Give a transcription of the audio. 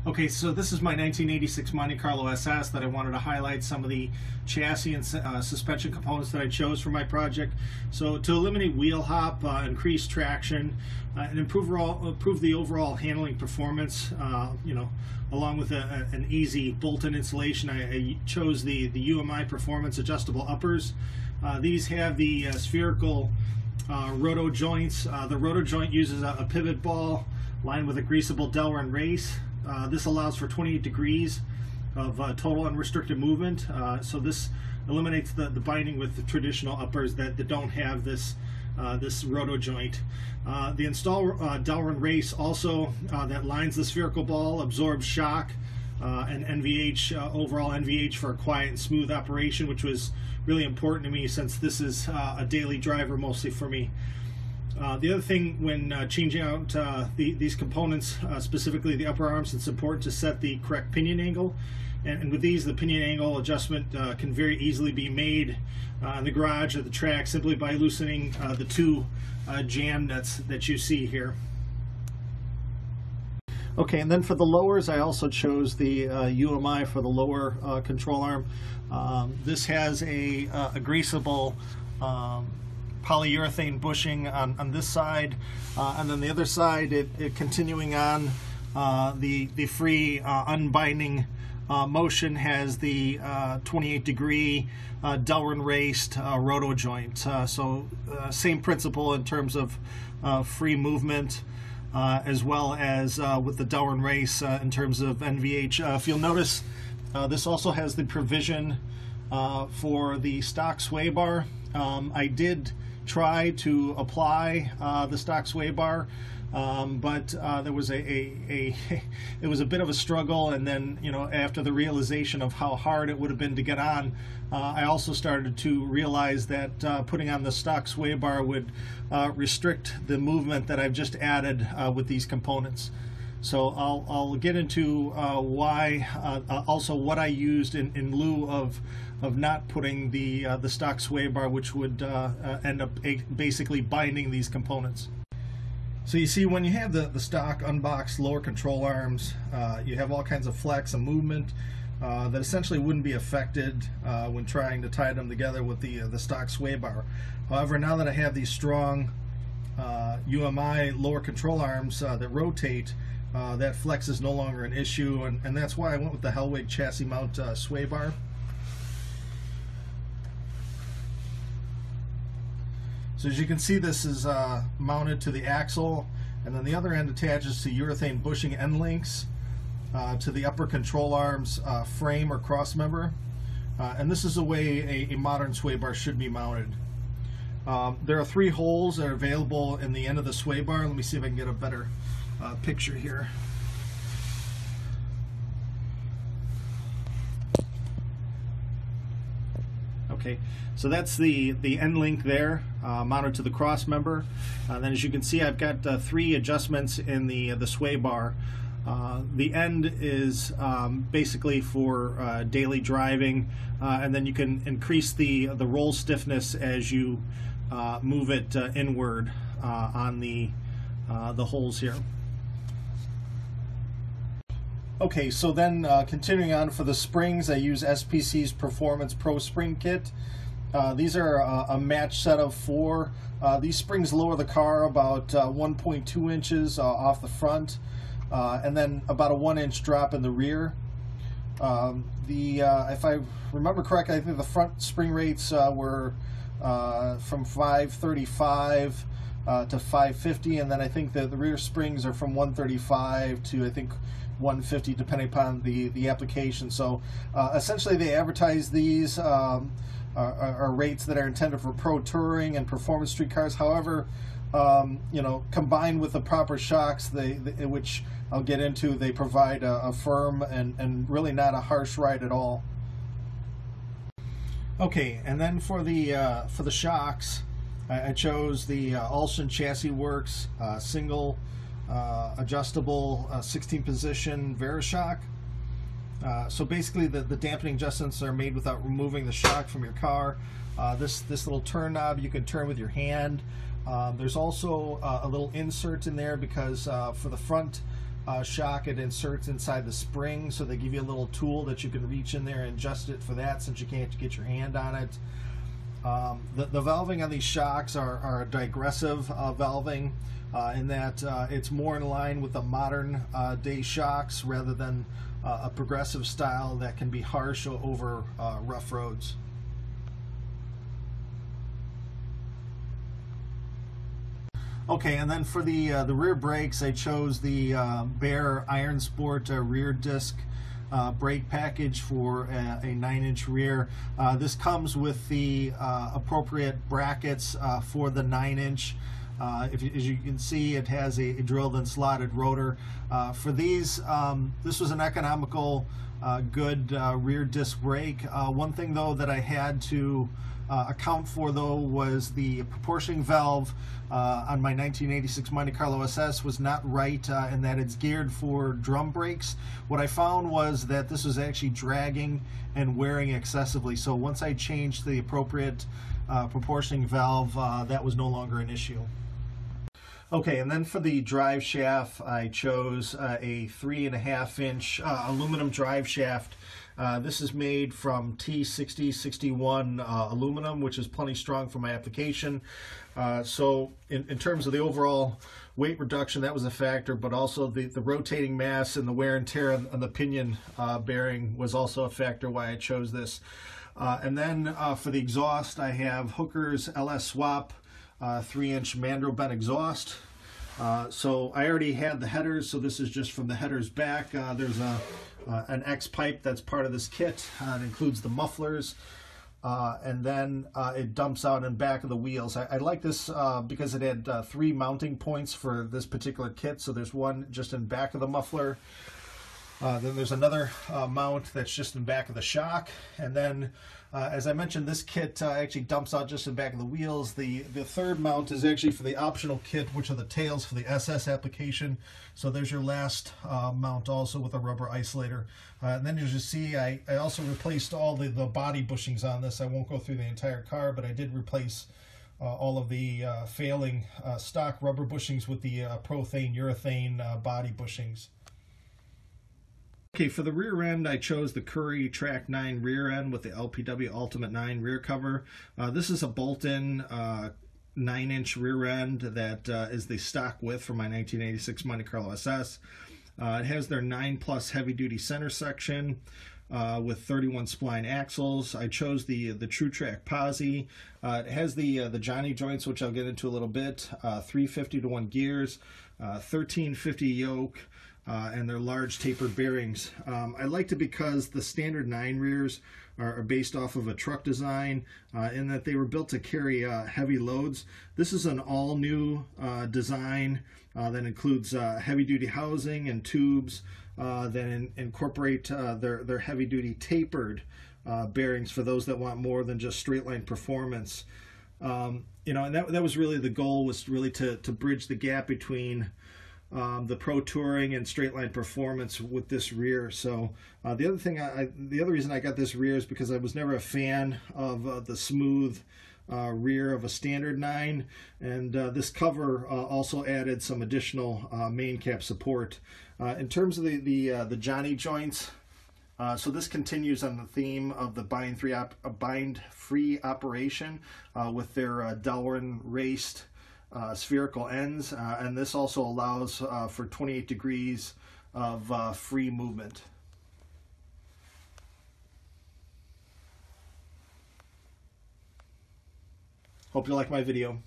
Okay, so this is my 1986 Monte Carlo SS that I wanted to highlight some of the chassis and suspension components that I chose for my project. So to eliminate wheel hop, increase traction, and improve the overall handling performance, along with an easy bolt-in installation, I chose the UMI Performance Adjustable Uppers. These have the spherical roto joints. The roto joint uses a pivot ball lined with a greasable dowel and race. This allows for 28 degrees of total unrestricted movement. So this eliminates the binding with the traditional uppers that don't have this roto joint. The install dowel and race also that lines the spherical ball absorbs shock and NVH, overall NVH for a quiet and smooth operation, which was really important to me since this is a daily driver mostly for me. The other thing when changing out these components, specifically the upper arms, it's important to set the correct pinion angle. And with these, the pinion angle adjustment can very easily be made in the garage or the track simply by loosening the two jam nuts that you see here. Okay, and then for the lowers, I also chose the UMI for the lower control arm. This has a greasable polyurethane bushing on this side, and then the other side, it continuing on the free unbinding motion has the 28-degree dowel and raced roto joint. So same principle in terms of free movement, as well as with the dowel and race in terms of NVH. If you'll notice, this also has the provision for the stock sway bar. I did try to apply the stock sway bar, but there was it was a bit of a struggle, and then after the realization of how hard it would have been to get on, I also started to realize that putting on the stock sway bar would restrict the movement that I've just added with these components. So I'll get into why, also what I used in lieu of not putting the stock sway bar, which would end up basically binding these components. So you see, when you have the stock unboxed lower control arms, you have all kinds of flex and movement that essentially wouldn't be affected when trying to tie them together with the stock sway bar. However, now that I have these strong UMI lower control arms that rotate, that flex is no longer an issue, and that's why I went with the Hellwig chassis mount sway bar. So as you can see, this is mounted to the axle, and then the other end attaches to urethane bushing end links to the upper control arms frame or cross member. And this is the way a modern sway bar should be mounted. There are 3 holes that are available in the end of the sway bar. Let me see if I can get a better picture here. Okay, so that's the end link there, mounted to the cross member. Then as you can see, I've got 3 adjustments in the sway bar. The end is basically for daily driving, and then you can increase the roll stiffness as you move it inward on the holes here. Okay, so then continuing on for the springs, I use SPC's Performance Pro Spring Kit. These are a match set of 4. These springs lower the car about 1.2 inches off the front, and then about a 1-inch drop in the rear. If I remember correctly, I think the front spring rates were from 535 to 550, and then I think that the rear springs are from 135 to, I think, 150, depending upon the application. So essentially they advertise these are rates that are intended for pro touring and performance street cars. However, combined with the proper shocks, which I'll get into, they provide a firm and really not a harsh ride at all. Okay, and then for the shocks, I chose the Alston Chassis Works single adjustable 16 position Verishock. So basically the dampening adjustments are made without removing the shock from your car. This little turn knob you can turn with your hand. There's also a little insert in there because for the front shock, it inserts inside the spring, so they give you a little tool that you can reach in there and adjust it for that, since you can't get your hand on it. The valving on these shocks are digressive valving, in that it's more in line with the modern day shocks rather than a progressive style that can be harsh over rough roads. Okay, and then for the rear brakes, I chose the Bear Iron Sport rear disc brake package for a 9-inch rear. This comes with the appropriate brackets for the 9-inch. As you can see, it has a drilled and slotted rotor. For these, this was an economical, good rear disc brake. One thing though that I had to account for though was the proportioning valve on my 1986 Monte Carlo SS was not right, in that it's geared for drum brakes. What I found was that this was actually dragging and wearing excessively, so once I changed the appropriate proportioning valve, that was no longer an issue. Okay, and then for the drive shaft, I chose a 3.5-inch aluminum drive shaft. This is made from T6061 aluminum, which is plenty strong for my application. So in terms of the overall weight reduction, that was a factor, but also the rotating mass and the wear and tear on the pinion bearing was also a factor why I chose this. And then for the exhaust, I have Hooker's LS Swap 3-inch mandrel bent exhaust. So I already had the headers, so this is just from the headers back. There's an X pipe that's part of this kit. It includes the mufflers, and then it dumps out in back of the wheels. I like this because it had 3 mounting points for this particular kit. So there's one just in back of the muffler. Then there's another mount that's just in back of the shock, and then as I mentioned, this kit actually dumps out just in back of the wheels. The third mount is actually for the optional kit, which are the tails for the SS application. So there's your last mount also with a rubber isolator. And then as you see, I also replaced all the body bushings on this. I won't go through the entire car, but I did replace all of the failing stock rubber bushings with the prothane urethane body bushings. Okay, for the rear end, I chose the Curry Track 9 rear end with the LPW Ultimate 9 rear cover. This is a bolt-in 9-inch rear end that is the stock width for my 1986 Monte Carlo SS. It has their 9+ heavy-duty center section with 31 spline axles. I chose the True Track Posi. It has the Johnny joints, which I'll get into a little bit. 350 to 1 gears, 1350 yoke. And they're large tapered bearings. I liked it because the standard 9 rears are based off of a truck design in that they were built to carry heavy loads. This is an all-new design that includes heavy-duty housing and tubes that incorporate their heavy-duty tapered bearings for those that want more than just straight-line performance. You know, and that was really the goal, was really to bridge the gap between the pro touring and straight line performance with this rear. So the other reason I got this rear is because I was never a fan of the smooth rear of a standard 9, and this cover also added some additional main cap support. In terms of the Johnny joints, so this continues on the theme of the bind-free operation with their Delrin raced spherical ends, and this also allows for 28 degrees of free movement. Hope you like my video.